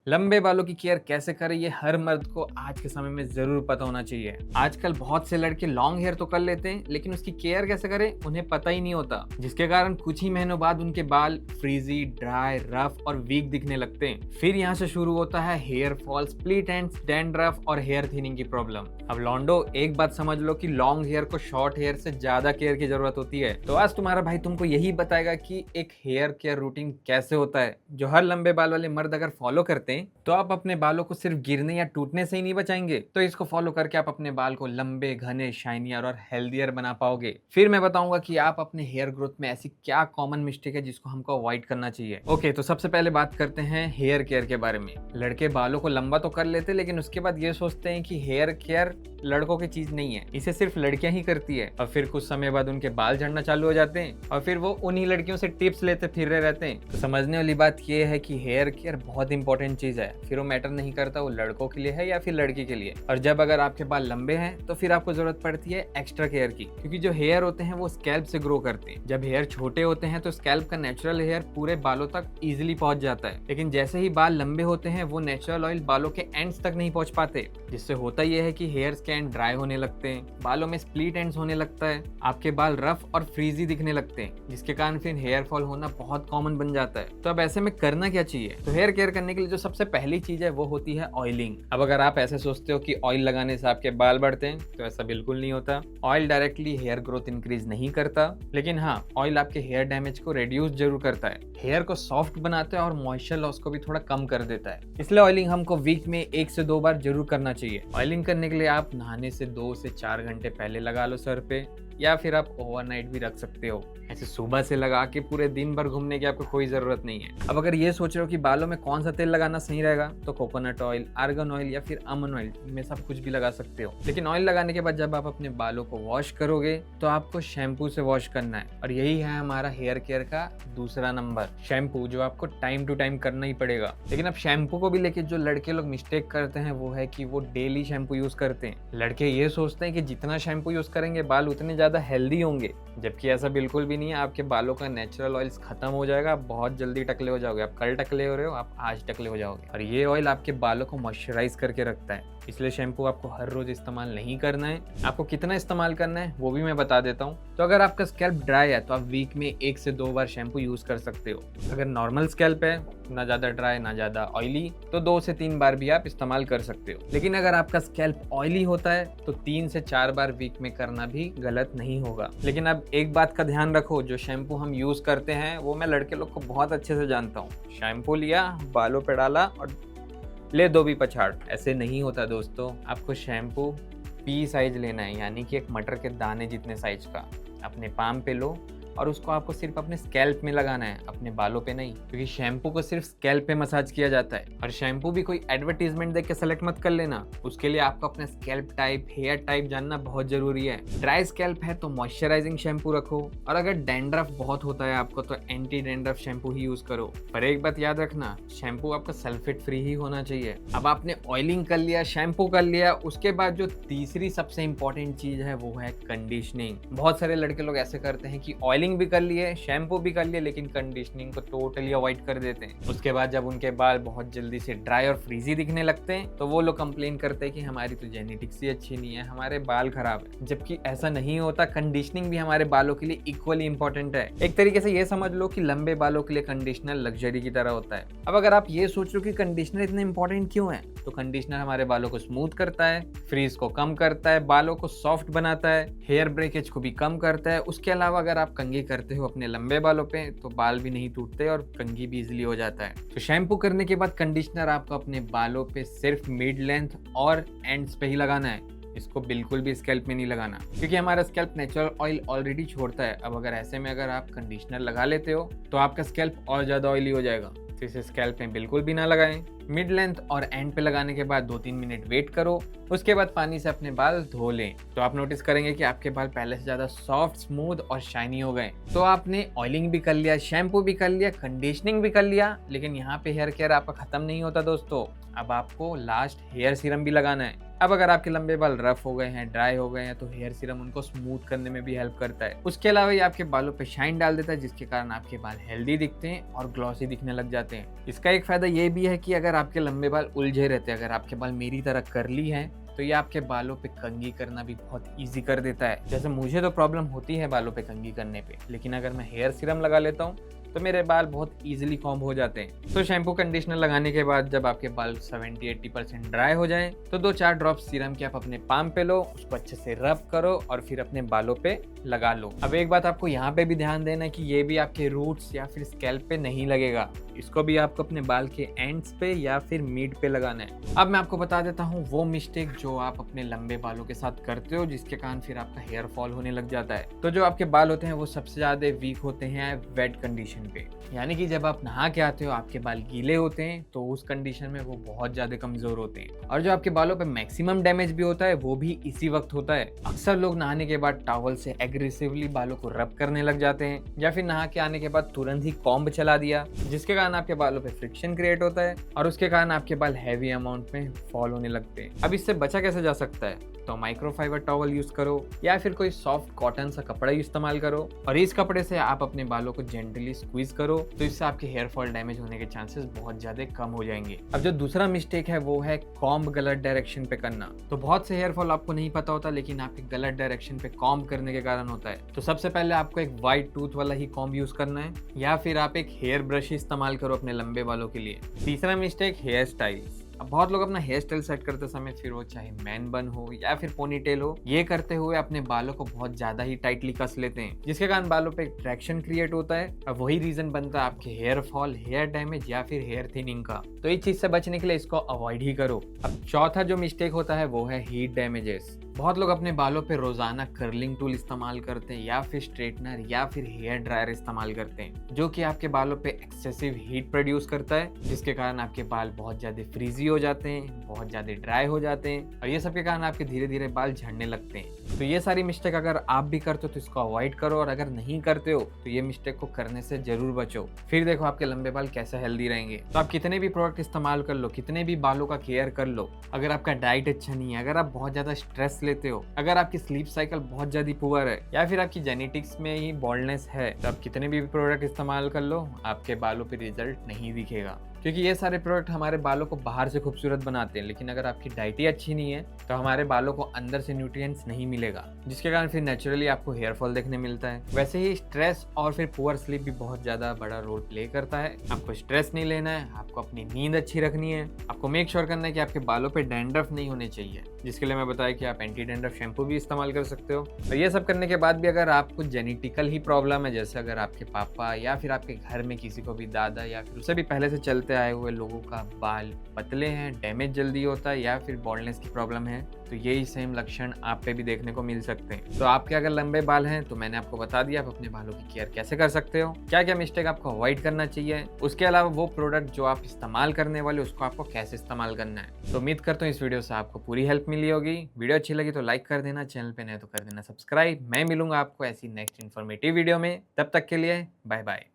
लंबे बालों की केयर कैसे करें ये हर मर्द को आज के समय में जरूर पता होना चाहिए। आजकल बहुत से लड़के लॉन्ग हेयर तो कर लेते हैं लेकिन उसकी केयर कैसे करें उन्हें पता ही नहीं होता, जिसके कारण कुछ ही महीनों बाद उनके बाल फ्रीजी, ड्राई, रफ और वीक दिखने लगते हैं। फिर यहाँ से शुरू होता है hair fall, split ends, dandruff और हेयर थिनिंग की प्रॉब्लम। अब लॉन्डो, एक बात समझ लो कि लॉन्ग हेयर को शॉर्ट हेयर से ज्यादा केयर की जरूरत होती है। तो आज तुम्हारा भाई तुमको यही बताएगा कि एक हेयर केयर रूटीन कैसे होता है जो हर लंबे बाल वाले मर्द अगर फॉलो करते हैं तो आप अपने बालों को सिर्फ गिरने या टूटने से ही नहीं बचाएंगे। तो इसको फॉलो करके आप अपने बाल को लंबे, घने, शाइनियर और हेल्दियर बना पाओगे। फिर मैं बताऊंगा कि आप अपने हेयर ग्रोथ में ऐसी क्या कॉमन मिस्टेक है जिसको हमको अवॉइड करना चाहिए। ओके, तो सबसे पहले बात करते हैं हेयर केयर के बारे में। लड़के बालों को लंबा तो कर लेते लेकिन उसके बाद ये सोचते हैं कि हेयर केयर लड़कों की चीज नहीं है, इसे सिर्फ लड़कियां ही करती है। और फिर कुछ समय बाद उनके बाल झड़ना चालू हो जाते हैं और फिर वो उन्हीं लड़कियों से टिप्स लेते फिर रहे रहते हैं। तो समझने वाली बात ये है कि हेयर केयर बहुत इंपॉर्टेंट चीज है। फिर वो मैटर नहीं करता वो लड़कों के लिए है या फिर लड़की के लिए। और जब अगर आपके बाल लंबे हैं तो फिर आपको जरूरत पड़ती है एक्स्ट्रा केयर की, क्योंकि जो हेयर होते हैं वो स्कैल्प से ग्रो करते हैं। जब हेयर छोटे होते हैं तो स्कैल्प का नेचुरल हेयर पूरे बालों तक इजिली पहुंच जाता है, लेकिन जैसे ही बाल लंबे होते हैं वो नेचुरल ऑयल बालों के एंड्स तक नहीं पहुंच पाते, जिससे होता यह है कि हेयर्स के एंड ड्राई होने लगते हैं, बालों में स्प्लिट एंड्स होने लगता है, आपके बाल रफ और फ्रीजी दिखने लगते हैं, जिसके कारण फिर हेयर फॉल होना बहुत कॉमन बन जाता है। तो अब ऐसे में करना क्या चाहिए? तो हेयर केयर करने के लिए जो सबसे पहली चीज है वो होती है ऑयलिंग। अब अगर आप ऐसे सोचते हो कि ऑयल लगाने से आपके बाल बढ़ते हैं तो ऐसा बिल्कुल नहीं होता। Oil directly hair growth increase नहीं करता, लेकिन हाँ, ऑयल आपके हेयर डैमेज को रिड्यूस जरूर करता है, हेयर को सॉफ्ट बनाता है और मॉइस्चर लॉस को भी थोड़ा कम कर देता है। इसलिए ऑयलिंग हमको वीक में 1 से 2 बार जरूर करना चाहिए। ऑयलिंग करने के लिए आप नहाने से 2 से 4 घंटे पहले लगा लो सर पे, या फिर आप ओवरनाइट भी रख सकते हो। ऐसे सुबह से लगा के पूरे दिन भर घूमने की आपको कोई जरूरत नहीं है। अब अगर ये सोच रहे हो कि बालों में कौन सा तेल लगाना सही रहेगा, तो कोकोनट ऑयल, आर्गन ऑयल या फिर आमंड ऑयल में सब कुछ भी लगा सकते हो। लेकिन ऑयल लगाने के बाद जब आप अपने बालों को वॉश करोगे तो आपको शैम्पू से वॉश करना है, और यही है हमारा हेयर केयर का दूसरा नंबर, शैम्पू, जो आपको टाइम टू टाइम करना ही पड़ेगा। लेकिन अब शैम्पू को भी लेके जो लड़के लोग मिस्टेक करते हैं वो है कि वो डेली शैम्पू यूज करते हैं। लड़के ये सोचते हैं कि जितना शैम्पू यूज करेंगे बाल उतने ज्यादा हेल्दी होंगे, जबकि ऐसा बिल्कुल भी नहीं है। आपके बालों का नेचुरल ऑयल्स खत्म हो जाएगा, आप बहुत जल्दी टकले हो जाओगे। आप कल टकले हो रहे हो, आप आज टकले हो जाओगे। और ये ऑयल आपके बालों को मॉइस्चराइज करके रखता है, इसलिए शैम्पू आपको हर रोज इस्तेमाल नहीं करना है। आपको कितना इस्तेमाल करना है वो भी मैं बता देता हूँ। तो अगर आपका स्कैल्प ड्राई है तो आप वीक में 1 से 2 बार शैम्पू यूज कर सकते हो। अगर नॉर्मल स्कैल्प है, ना ज्यादा ड्राई ना ज्यादा ऑयली, तो 2 से 3 बार भी आप इस्तेमाल कर सकते हो। लेकिन अगर आपका स्कैल्प ऑयली होता है तो 3 से 4 बार वीक में करना भी गलत नहीं होगा। लेकिन अब एक बात का ध्यान रखो, जो शैम्पू हम यूज करते हैं वो मैं लड़के लोग को बहुत अच्छे से जानता हूँ। शैम्पू लिया, बालों पे डाला और ले दो भी पछाड़, ऐसे नहीं होता दोस्तों। आपको शैम्पू पी साइज लेना है, यानी कि एक मटर के दाने जितने साइज का। अपने पाम पे लो और उसको आपको सिर्फ अपने स्कैल्प में लगाना है, अपने बालों पे नहीं, क्योंकि शैम्पू को सिर्फ स्कैल्प पे मसाज किया जाता है। और शैम्पू भी कोई एडवर्टीजमेंट देख के सेलेक्ट मत कर लेना, उसके लिए आपको अपना स्कैल्प टाइप, हेयर टाइप जानना बहुत जरूरी है। ड्राई स्कैल्प है तो मॉइस्चराइजिंग शैम्पू रखो, और अगर डैंड्रफ बहुत होता है आपको तो एंटी डैंड्रफ शैम्पू ही यूज करो। पर एक बात याद रखना, शैम्पू आपका सल्फेट फ्री ही होना चाहिए। अब आपने ऑयलिंग कर लिया, शैम्पू कर लिया, उसके बाद जो तीसरी सबसे इंपॉर्टेंट चीज है वो है कंडीशनिंग। बहुत सारे लड़के लोग ऐसे करते हैं कि ऑयलिंग भी कर लिए, शैम्पू भी कर लिए, लेकिन कंडीशनिंग को टोटली अवॉइड कर देते हैं। उसके बाद जब उनके बाल बहुत जल्दी से ड्राई और फ्रीजी दिखने लगते हैं तो वो लोग कंप्लेन करते हैं कि हमारी तो जेनेटिक्स ही अच्छी नहीं है, हमारे बाल खराब है। जबकि ऐसा नहीं होता, कंडीशनिंग भी हमारे बालों के लिए इक्वली इंपॉर्टेंट है। एक तरीके से ये समझ लो कि लंबे बालों के लिए कंडीशनर लग्जरी की तरह होता है। अब अगर आप ये सोच लो कि कंडीशनर इतना इंपॉर्टेंट क्यों है, तो कंडीशनर हमारे बालों को स्मूथ करता है, फ्रीज को कम करता है, बालों को सॉफ्ट बनाता है, हेयर ब्रेकेज को भी कम करता है। उसके अलावा अगर आप कंघी करते हो अपने लंबे बालों पे तो बाल भी नहीं टूटते और कंघी भी इजीली हो जाता है। तो शैम्पू करने के बाद कंडीशनर आपको अपने बालों पे सिर्फ मिड लेंथ और एंड्स पे ही लगाना है, इसको बिल्कुल भी स्कैल्प में नहीं लगाना, क्योंकि हमारा स्कैल्प नेचुरल ऑयल ऑलरेडी छोड़ता है। अब अगर ऐसे में अगर आप कंडीशनर लगा लेते हो तो आपका स्कैल्प और ज्यादा ऑयली हो जाएगा, तो इसे स्कैल्प में बिल्कुल भी ना लगाएं। मिड लेंथ और एंड पे लगाने के बाद 2-3 मिनट वेट करो, उसके बाद पानी से अपने बाल धो लें। तो आप नोटिस करेंगे कि आपके बाल पहले से ज्यादा सॉफ्ट, स्मूथ और शाइनी हो गए। तो आपने ऑयलिंग भी कर लिया, शैम्पू भी कर लिया, कंडीशनिंग भी कर लिया, लेकिन यहाँ पे हेयर केयर आपका खत्म नहीं होता दोस्तों। अब आपको लास्ट हेयर सीरम भी लगाना है। अब अगर आपके लंबे बाल रफ हो गए हैं, ड्राई हो गए हैं, तो हेयर सीरम उनको स्मूथ करने में भी हेल्प करता है। उसके अलावा ये आपके बालों पे शाइन डाल देता है, जिसके कारण आपके बाल हेल्दी दिखते हैं और ग्लॉसी दिखने लग जाते हैं। जाते हैं। इसका एक फ़ायदा ये भी है कि अगर आपके लंबे बाल उलझे रहते हैं, अगर आपके बाल मेरी तरह कर्ली हैं, तो ये आपके बालों पे कंघी करना भी बहुत ईज़ी कर देता है। जैसे मुझे तो प्रॉब्लम होती है बालों पे कंघी करने पे, लेकिन अगर मैं हेयर सीरम लगा लेता हूँ तो मेरे बाल बहुत ईजिली कॉम्ब हो जाते हैं। तो शैम्पू कंडीशनर लगाने के बाद जब आपके बाल 70-80% ड्राई हो जाएं, तो 2-4 ड्रॉप सीरम के आप अपने पाम पे लो, उसको अच्छे से रब करो और फिर अपने बालों पे लगा लो। अब एक बात आपको यहाँ पे भी ध्यान देना है कि ये भी आपके रूट्स या फिर स्कैल्प पे नहीं लगेगा, इसको भी आपको अपने बाल के एंड्स पे या फिर मिड पे लगाना है। अब मैं आपको बता देता हूँ वो मिस्टेक जो आप अपने लंबे बालों के साथ करते हो, जिसके कारण फिर आपका हेयर फॉल होने लग जाता है। तो जो आपके बाल होते हैं वो सबसे ज्यादा वीक होते हैं वेट कंडीशन पे, यानी कि जब आप नहा के आते हो आपके बाल गीले होते हैं, तो उस कंडीशन में वो बहुत ज्यादा कमजोर होते हैं। और जो आपके बालों पे मैक्सिमम डैमेज भी होता है वो भी इसी वक्त होता है। अक्सर लोग नहाने के बाद टॉवल से एग्रेसिवली बालों को रब करने लग जाते हैं, या फिर नहा के आने के बाद तुरंत ही कॉम्ब चला दिया, जिसके कारण आपके बालों पे फ्रिक्शन क्रिएट होता है और उसके कारण आपके बाल हैवी अमाउंट में फॉल होने लगते हैं। अब इससे बचा कैसे जा सकता है? तो माइक्रोफाइबर टॉवल यूज करो या फिर कोई सॉफ्ट कॉटन सा कपड़ा इस्तेमाल करो और इस कपड़े से आप अपने बालों को जेंटली स्क्वीज करो, तो इससे आपके हेयर फॉल डैमेज होने के चांसेस बहुत ज्यादा कम हो जाएंगे। अब जो दूसरा मिस्टेक है वो है कॉम्ब गलत डायरेक्शन पे करना। तो बहुत से हेयर फॉल आपको नहीं पता होता, लेकिन आपके गलत डायरेक्शन पे कॉम्ब करने के कारण होता है। तो सबसे पहले आपको एक वाइड टूथ वाला ही कॉम्ब यूज करना है, या फिर आप एक हेयर ब्रश इस्तेमाल करो अपने लंबे बालों के लिए। तीसरा मिस्टेक हेयर स्टाइल। अब बहुत लोग अपना हेयर स्टाइल सेट करते समय, फिर वो चाहे मैन बन हो या फिर पोनीटेल हो, ये करते हुए अपने बालों को बहुत ज्यादा ही टाइटली कस लेते हैं, जिसके कारण बालों पे ट्रैक्शन क्रिएट होता है और वही रीजन बनता है आपके हेयर फॉल, हेयर डैमेज या फिर हेयर थिनिंग का। तो इस चीज से बचने के लिए इसको अवॉइड ही करो। अब चौथा जो मिस्टेक होता है वो है हीट डैमेजेस। बहुत लोग अपने बालों पे रोजाना कर्लिंग टूल इस्तेमाल करते हैं या फिर स्ट्रेटनर या फिर हेयर ड्रायर इस्तेमाल करते हैं, जो कि आपके बालों पे एक्सेसिव हीट प्रोड्यूस करता है, जिसके कारण आपके बाल बहुत ज्यादा फ्रीजी हो जाते हैं, बहुत ज्यादा ड्राई हो जाते हैं और ये सब के कारण आपके धीरे धीरे बाल झड़ने लगते हैं। तो ये सारी मिस्टेक अगर आप भी करते हो तो इसको अवॉइड करो, और अगर नहीं करते हो तो ये मिस्टेक को करने से जरूर बचो। फिर देखो आपके लंबे बाल कैसे हेल्दी रहेंगे। तो आप कितने भी प्रोडक्ट इस्तेमाल कर लो, कितने भी बालों का केयर कर लो, अगर आपका डाइट अच्छा नहीं है, अगर आप बहुत ज्यादा स्ट्रेस लेते हो, अगर आपकी स्लीप साइकिल बहुत ज्यादा पुअर है, या फिर आपकी जेनेटिक्स में ही बॉल्डनेस है, तो आप कितने भी प्रोडक्ट इस्तेमाल कर लो आपके बालों पे रिजल्ट नहीं दिखेगा। क्योंकि ये सारे प्रोडक्ट हमारे बालों को बाहर से खूबसूरत बनाते हैं, लेकिन अगर आपकी डाइट ही अच्छी नहीं है तो हमारे बालों को अंदर से न्यूट्रिएंट्स नहीं मिलेगा, जिसके कारण फिर नेचुरली आपको हेयर फॉल देखने मिलता है। वैसे ही स्ट्रेस और फिर पुअर स्लीप भी बहुत ज्यादा बड़ा रोल प्ले करता है। आपको स्ट्रेस नहीं लेना है, आपको अपनी नींद अच्छी रखनी है, आपको मेक श्योर करना है कि आपके बालों पे डैंड्रफ नहीं होने चाहिए, जिसके लिए मैं बताया कि आप एंटी डैंड्रफ शैम्पू भी इस्तेमाल कर सकते हो। और ये सब करने के बाद भी अगर आपको जेनेटिकल ही प्रॉब्लम है, जैसे अगर आपके पापा या फिर आपके घर में किसी को भी दादा या फिर उससे भी पहले से चलते आए हुए लोगों का बाल पतले हैं, डैमेज जल्दी होता है या फिर बॉल्डनेस की प्रॉब्लम है, तो यही सेम लक्षण आप पे भी देखने को मिल सकते हैं। तो आपके अगर लंबे बाल हैं तो मैंने आपको बता दिया आप अपने बालों की केयर कैसे कर सकते हो, क्या क्या मिस्टेक आपको अवॉइड करना चाहिए, उसके अलावा वो प्रोडक्ट जो आप इस्तेमाल करने वाले उसको आपको कैसे इस्तेमाल करना है। तो उम्मीद करता हूँ इस वीडियो से आपको पूरी हेल्प मिली होगी। वीडियो अच्छी लगी तो लाइक कर देना, चैनल पे नए तो कर देना सब्सक्राइब। मैं मिलूंगा आपको ऐसी नेक्स्ट इन्फॉर्मेटिव वीडियो में, तब तक के लिए बाय बाय।